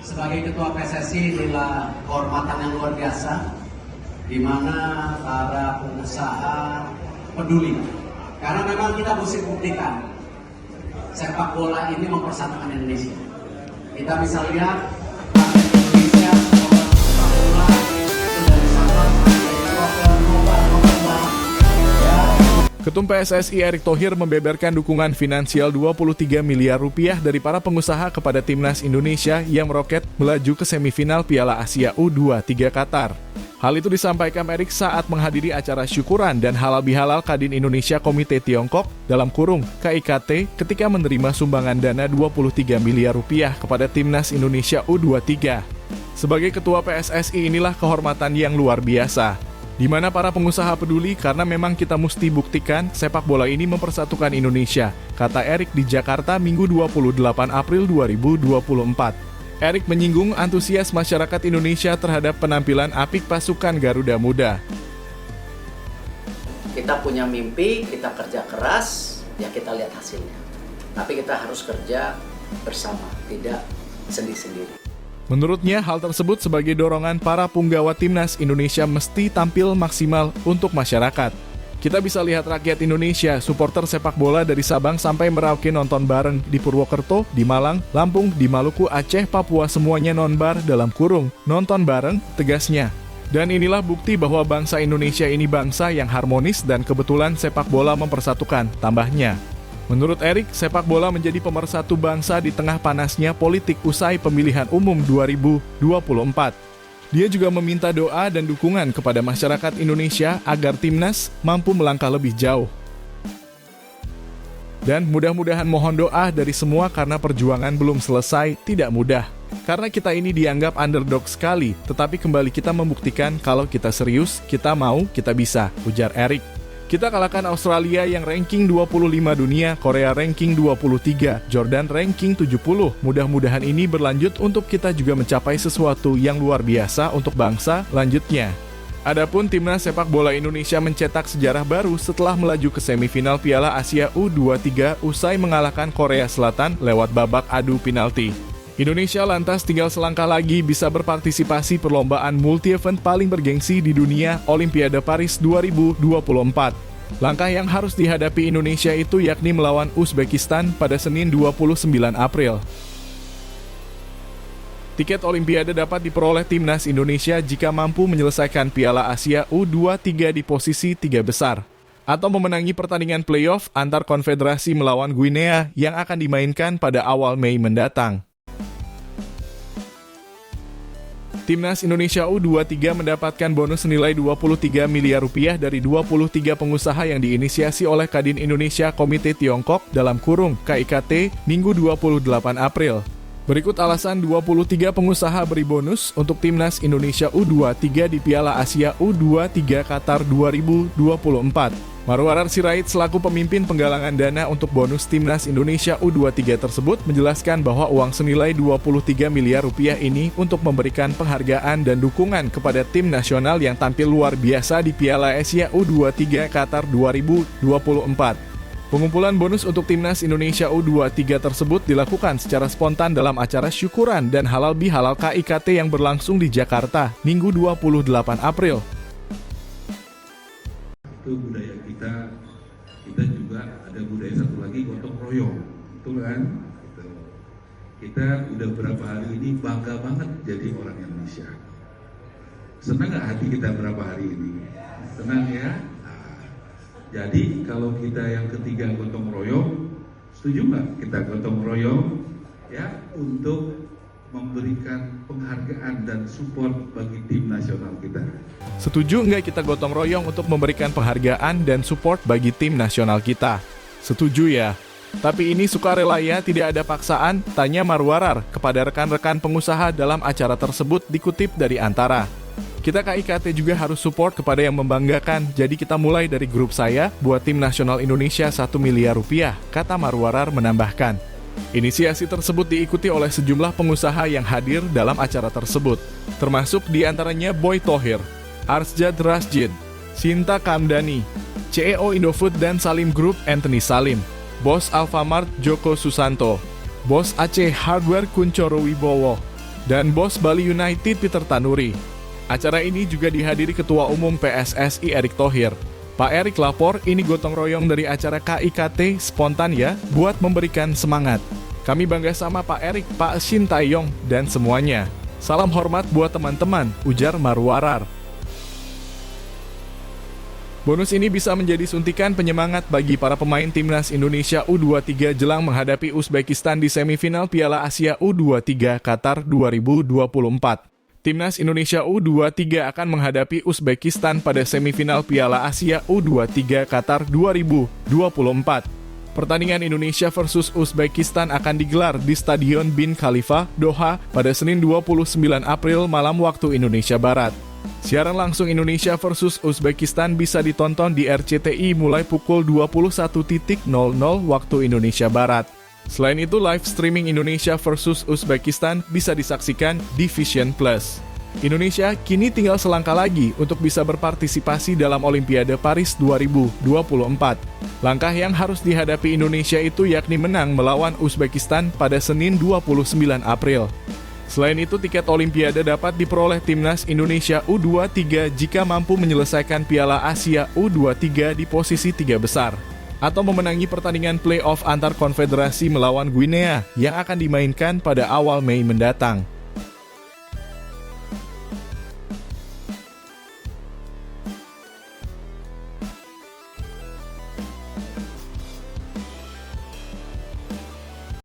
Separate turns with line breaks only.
Sebagai Ketua PSSI inilah kehormatan yang luar biasa, di mana para pengusaha peduli. Karena memang kita mesti buktikan sepak bola ini mempersatukan Indonesia. Kita bisa lihat Indonesia sepak bola itu dari Sabang sampai ke Nobar.
Ketum PSSI Erick Thohir membeberkan dukungan finansial 23 miliar rupiah dari para pengusaha kepada Timnas Indonesia yang meroket melaju ke semifinal Piala Asia U23 Qatar. Hal itu disampaikan Erick saat menghadiri acara syukuran dan halal bihalal Kadin Indonesia Komite Tiongkok dalam kurung KIKT ketika menerima sumbangan dana 23 miliar rupiah kepada Timnas Indonesia U23. Sebagai Ketua PSSI inilah kehormatan yang luar biasa, di mana para pengusaha peduli karena memang kita mesti buktikan sepak bola ini mempersatukan Indonesia, kata Erick di Jakarta Minggu 28 April 2024. Erick menyinggung antusias masyarakat Indonesia terhadap penampilan apik pasukan Garuda Muda.
Kita punya mimpi, kita kerja keras, ya kita lihat hasilnya. Tapi kita harus kerja bersama, tidak sendiri-sendiri.
Menurutnya, hal tersebut sebagai dorongan para punggawa Timnas Indonesia mesti tampil maksimal untuk masyarakat. Kita bisa lihat rakyat Indonesia, supporter sepak bola dari Sabang sampai Merauke nonton bareng di Purwokerto, di Malang, Lampung, di Maluku, Aceh, Papua semuanya nonbar dalam kurung. Nonton bareng, tegasnya. Dan inilah bukti bahwa bangsa Indonesia ini bangsa yang harmonis dan kebetulan sepak bola mempersatukan, tambahnya. Menurut Erick, sepak bola menjadi pemersatu bangsa di tengah panasnya politik usai pemilihan umum 2024. Dia juga meminta doa dan dukungan kepada masyarakat Indonesia agar Timnas mampu melangkah lebih jauh. Dan mudah-mudahan mohon doa dari semua karena perjuangan belum selesai, tidak mudah. Karena kita ini dianggap underdog sekali, tetapi kembali kita membuktikan kalau kita serius, kita mau, kita bisa, ujar Erick. Kita kalahkan Australia yang ranking 25 dunia, Korea ranking 23, Jordan ranking 70. Mudah-mudahan ini berlanjut untuk kita juga mencapai sesuatu yang luar biasa untuk bangsa, lanjutnya. Adapun Timnas sepak bola Indonesia mencetak sejarah baru setelah melaju ke semifinal Piala Asia U23 usai mengalahkan Korea Selatan lewat babak adu penalti. Indonesia lantas tinggal selangkah lagi bisa berpartisipasi perlombaan multi-event paling bergengsi di dunia, Olimpiade Paris 2024. Langkah yang harus dihadapi Indonesia itu yakni melawan Uzbekistan pada Senin 29 April. Tiket Olimpiade dapat diperoleh Timnas Indonesia jika mampu menyelesaikan Piala Asia U23 di posisi 3 besar, atau memenangi pertandingan playoff antar konfederasi melawan Guinea yang akan dimainkan pada awal Mei mendatang. Timnas Indonesia U23 mendapatkan bonus senilai 23 miliar rupiah dari 23 pengusaha yang diinisiasi oleh Kadin Indonesia Komite Tiongkok dalam kurung KIKT Minggu 28 April. Berikut alasan 23 pengusaha beri bonus untuk Timnas Indonesia U23 di Piala Asia U23 Qatar 2024. Marwarar Sirait selaku pemimpin penggalangan dana untuk bonus Timnas Indonesia U23 tersebut menjelaskan bahwa uang senilai 23 miliar rupiah ini untuk memberikan penghargaan dan dukungan kepada tim nasional yang tampil luar biasa di Piala Asia U23 Qatar 2024. Pengumpulan bonus untuk Timnas Indonesia U23 tersebut dilakukan secara spontan dalam acara syukuran dan halal bihalal KIKT yang berlangsung di Jakarta, Minggu 28 April.
Itu budaya kita juga ada budaya satu lagi gotong royong, betul kan? Gitu. Kita udah berapa hari ini bangga banget jadi orang Indonesia. Senang nggak hati kita berapa hari ini? Senang ya? Nah, jadi kalau kita yang ketiga gotong royong, setuju nggak kita gotong royong ya untuk memberikan penghargaan dan support bagi tim nasional kita.
Setuju nggak kita gotong royong untuk memberikan penghargaan dan support bagi tim nasional kita? Setuju ya. Tapi ini sukarela ya, tidak ada paksaan, tanya Marwarar kepada rekan-rekan pengusaha dalam acara tersebut dikutip dari Antara. Kita KIKT juga harus support kepada yang membanggakan, jadi kita mulai dari grup saya buat tim nasional Indonesia 1 miliar rupiah, kata Marwarar menambahkan. Inisiasi tersebut diikuti oleh sejumlah pengusaha yang hadir dalam acara tersebut, termasuk diantaranya Boy Thohir, Arsjad Rasjid, Sinta Kamdani, CEO Indofood dan Salim Group Anthony Salim, Bos Alfamart Joko Susanto, Bos Aceh Hardware Kuncoro Wibowo, dan bos Bali United Peter Tanuri. Acara ini juga dihadiri Ketua Umum PSSI Erick Thohir. Pak Erick lapor, ini gotong royong dari acara KIKT spontan ya, buat memberikan semangat. Kami bangga sama Pak Erick, Pak Shin Tae-yong, dan semuanya. Salam hormat buat teman-teman, ujar Marwarar. Bonus ini bisa menjadi suntikan penyemangat bagi para pemain Timnas Indonesia U23 jelang menghadapi Uzbekistan di semifinal Piala Asia U23 Qatar 2024. Timnas Indonesia U23 akan menghadapi Uzbekistan pada semifinal Piala Asia U23 Qatar 2024. Pertandingan Indonesia versus Uzbekistan akan digelar di Stadion Bin Khalifa, Doha pada Senin 29 April malam waktu Indonesia Barat. Siaran langsung Indonesia versus Uzbekistan bisa ditonton di RCTI mulai pukul 21.00 waktu Indonesia Barat. Selain itu, live streaming Indonesia versus Uzbekistan bisa disaksikan di Vision Plus. Indonesia kini tinggal selangkah lagi untuk bisa berpartisipasi dalam Olimpiade Paris 2024. Langkah yang harus dihadapi Indonesia itu yakni menang melawan Uzbekistan pada Senin 29 April. Selain itu, tiket Olimpiade dapat diperoleh Timnas Indonesia U23 jika mampu menyelesaikan Piala Asia U23 di posisi 3 besar, atau memenangi pertandingan play-off antar konfederasi melawan Guinea yang akan dimainkan pada awal Mei mendatang.